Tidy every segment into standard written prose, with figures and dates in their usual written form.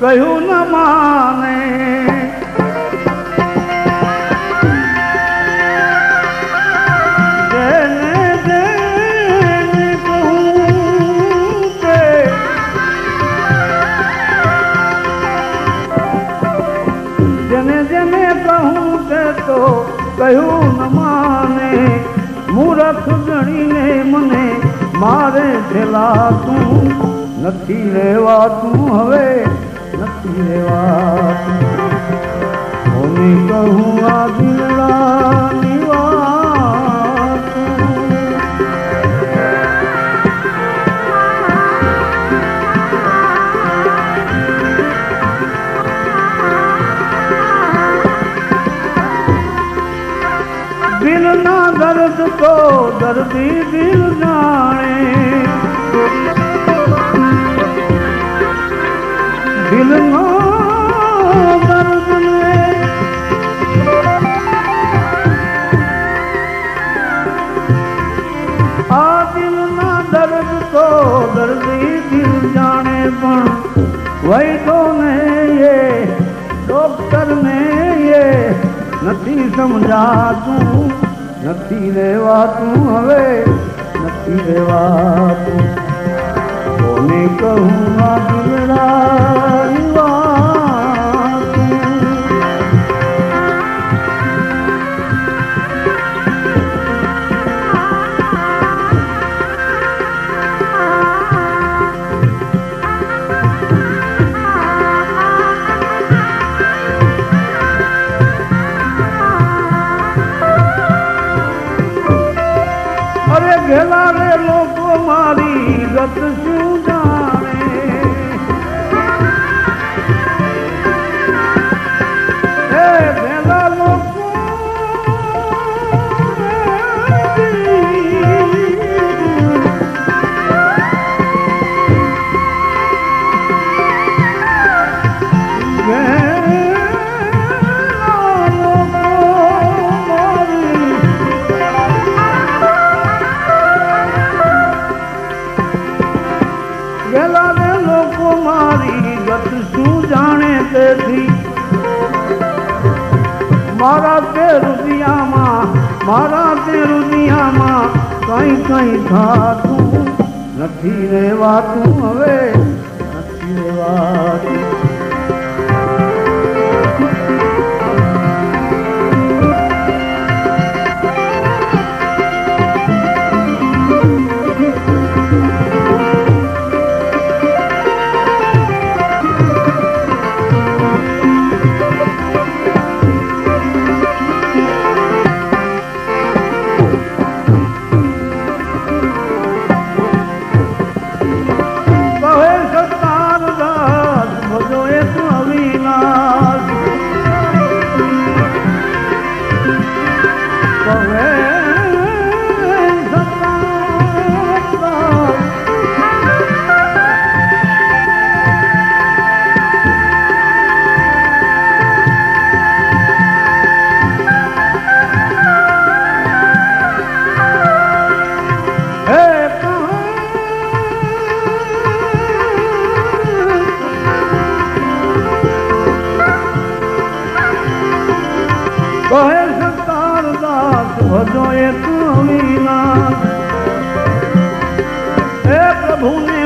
કહ્યું ન માને કહ્યું ન માને મૂરખ ગણીને મને મારે ફેલાતું નથી રહેવાતું હવે નથી રહેવાતું કોને કહું આ દિલડાની વાત દિલના દર્દ તો દર્દી દિલ જાણે દિલનો દર્દ ને આ દિલના દર્દ તો દર્દી દિલ જાણે પણ વૈદો ને એ ડોક્ટર ને એ નથી સમજાતું નથી રહેવાતું હવે નથી રહેવાતું કોને કહું આ દિલડાની વાત ઘેલા રે લોકો મારી ગત શું જાણે હે ઘેલા લોકો મારા તે રુદિયામાં કઈ કઈ થાતું નથી રહેવાતું હવે નથી રહેવાતું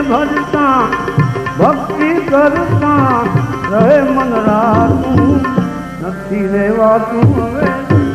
ભજતા ભક્તિ કરતા રહે મન રાતું નથી રહેવાતું હવે